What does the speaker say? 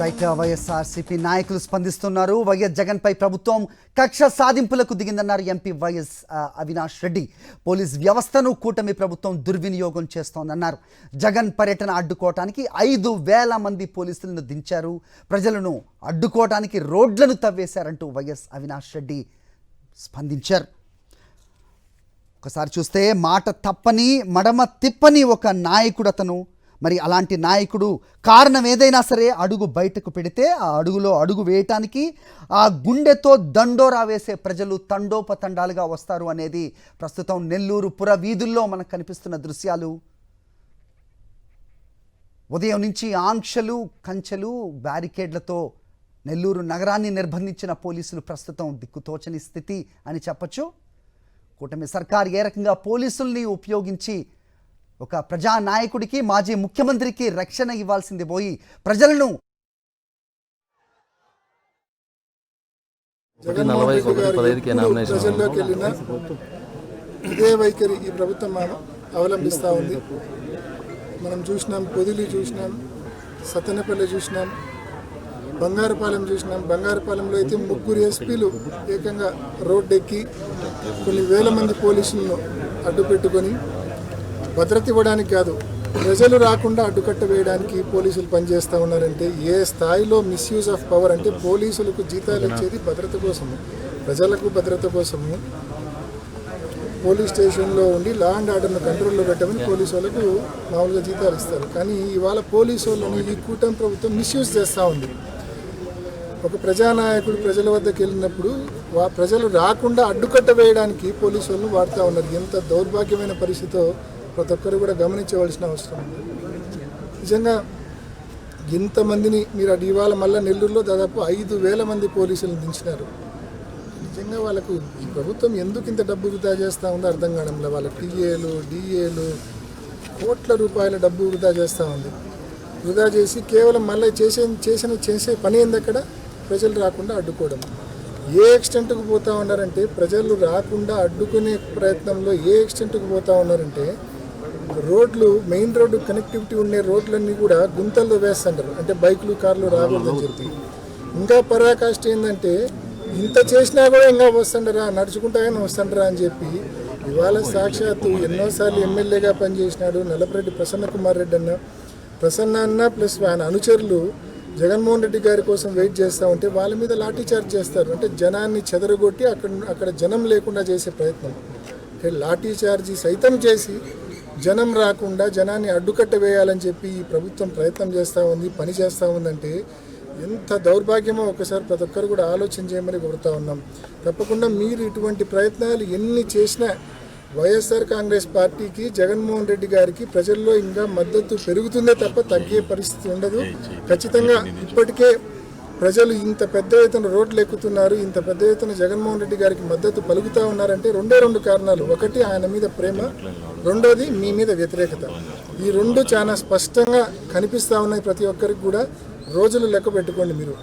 Right YSRCP నాయకులు స్పందిస్తున్నారు. YS Jagan పై ప్రభుత్వం కక్ష సాధింపులకు దిగిందన్నారు ఎంపీ వైఎస్ అవినాష్ రెడ్డి. పోలీస్ వ్యవస్థను కూటమి ప్రభుత్వం దుర్వినియోగం చేస్తోందన్నారు. జగన్ పర్యటన అడ్డుకోవటానికి 5,000 మంది పోలీసులను దించారు. ప్రజలను అడ్డుకోవటానికి రోడ్లను తవ్వేశారంటూ వైఎస్ అవినాష్ రెడ్డి స్పందించారు. ఒకసారి చూస్తే మాట తప్పని మడమ తిప్పని ఒక నాయకుడు అతను. మరి అలాంటి నాయకుడు కారణం ఏదైనా సరే అడుగు బయటకు పెడితే ఆ అడుగులో అడుగు వేయటానికి ఆ గుండెతో దండోరా వేసే ప్రజలు తండోపతండాలుగా వస్తారు అనేది ప్రస్తుతం నెల్లూరు పుర వీధుల్లో మనకు కనిపిస్తున్న దృశ్యాలు. ఉదయం నుంచి ఆంక్షలు, కంచెలు, బ్యారికేడ్లతో నెల్లూరు నగరాన్ని నిర్బంధించిన పోలీసులు ప్రస్తుతం దిక్కుతోచని స్థితి అని చెప్పచ్చు. కూటమి సర్కార్ ఏ రకంగా పోలీసుల్ని ఉపయోగించి ఒక ప్రజానాయకుడికి, మాజీ ముఖ్యమంత్రికి రక్షణ ఇవ్వాల్సింది పోయి ప్రజలను ప్రజల్లోకి వెళ్ళిన ఇదే వైఖరి ఈ ప్రభుత్వం అవలంబిస్తూ ఉంది. మనం చూసినాం, పొదిలి చూసినాం, సత్తెనపల్లి చూసినాం, బంగారుపాలెం చూసినాం. బంగారుపాలెంలో అయితే 3 ఎస్పీలు ఏకంగా రోడ్డెక్కి కొన్ని వేల మంది పోలీసులను అడ్డు పెట్టుకొని భద్రత ఇవ్వడానికి కాదు, ప్రజలు రాకుండా అడ్డుకట్ట వేయడానికి పోలీసులు పనిచేస్తూ ఉన్నారంటే ఏ స్థాయిలో మిస్యూజ్ ఆఫ్ పవర్. అంటే పోలీసులకు జీతాలు ఇచ్చేది భద్రత కోసము, ప్రజలకు భద్రత కోసము. పోలీస్ స్టేషన్లో ఉండి లా అండ్ ఆర్డర్ను కంట్రోల్లో పెట్టమని పోలీసు వాళ్ళకు మామూలుగా జీతాలు ఇస్తారు. కానీ ఇవాళ పోలీసు వాళ్ళని ఈ కూటమి ప్రభుత్వం మిస్యూజ్ చేస్తూ ఉంది. ఒక ప్రజానాయకుడు ప్రజల వద్దకు వెళ్ళినప్పుడు ప్రజలు రాకుండా అడ్డుకట్ట వేయడానికి పోలీసు వాళ్ళను వాడుతూ ఉన్నారు. ఎంత దౌర్భాగ్యమైన పరిస్థితితో ప్రతి ఒక్కరు కూడా గమనించవలసిన అవసరం ఉంది. నిజంగా ఇంతమందిని మీరు అటు ఇవాళ మళ్ళీ నెల్లూరులో దాదాపు 5,000 మంది పోలీసులను దించినారు. నిజంగా వాళ్ళకు ఈ ప్రభుత్వం ఎందుకు ఇంత డబ్బు వృధా చేస్తూ ఉందో అర్థం కావడంలో. వాళ్ళ టీఏలు, డిఏలు కోట్ల రూపాయల డబ్బు వృధా చేస్తూ ఉంది. వృధా చేసి కేవలం మళ్ళీ చేసే పని ఏంది అక్కడ, ప్రజలు రాకుండా అడ్డుకోవడం. ఏ ఎక్స్టెంట్కి పోతూ ఉన్నారంటే ప్రజలు రాకుండా అడ్డుకునే ప్రయత్నంలో ఏ ఎక్స్టెంట్కి పోతూ ఉన్నారంటే రోడ్లు, మెయిన్ రోడ్డు కనెక్టివిటీ ఉండే రోడ్లన్నీ కూడా గుంతల్లో వేస్తుంటారు. అంటే బైకులు, కార్లు రాకూడదని చెప్పి. ఇంకా పరాకాష్ట ఏంటంటే ఇంత చేసినా కూడా ఇంకా వస్తుండరా, నడుచుకుంటాగానే వస్తుండరా అని చెప్పి ఇవాళ సాక్షాత్తు ఎన్నోసార్లు ఎమ్మెల్యేగా పనిచేసినాడు నల్లపరెడ్డి ప్రసన్న కుమార్ రెడ్డి అన్న ప్లస్ ఆయన అనుచరులు జగన్మోహన్ రెడ్డి గారి కోసం వెయిట్ చేస్తూ ఉంటే వాళ్ళ మీద లాఠీ చార్జ్ చేస్తారు. అంటే జనాన్ని చెదరగొట్టి అక్కడ జనం లేకుండా చేసే ప్రయత్నం. అంటే లాఠీ చార్జీ సైతం చేసి జనం రాకుండా జనాన్ని అడ్డుకట్ట వేయాలని చెప్పి ఈ ప్రభుత్వం ప్రయత్నం చేస్తూ ఉంది, పని చేస్తూ ఉందంటే ఎంత దౌర్భాగ్యమో ఒకసారి ప్రతి ఒక్కరు కూడా ఆలోచన చేయమని కోరుతూ ఉన్నాం. తప్పకుండా మీరు ఇటువంటి ప్రయత్నాలు ఎన్ని చేసినా వైఎస్ఆర్ కాంగ్రెస్ పార్టీకి, జగన్మోహన్ రెడ్డి గారికి ప్రజల్లో ఇంకా మద్దతు పెరుగుతుందే తప్ప తగ్గే పరిస్థితి ఉండదు. ఖచ్చితంగా ఇప్పటికే ప్రజలు ఇంత పెద్ద ఎత్తున రోడ్లు ఎక్కుతున్నారు, ఇంత పెద్ద ఎత్తున జగన్మోహన్ రెడ్డి గారికి మద్దతు పలుకుతూ ఉన్నారంటే 2 కారణాలు. ఒకటి ఆయన మీద ప్రేమ, రెండోది మీ మీద వ్యతిరేకత. ఈ 2 చాలా స్పష్టంగా కనిపిస్తూ ఉన్నాయి ప్రతి ఒక్కరికి కూడా. రోజులు లెక్క పెట్టుకోండి మీరు.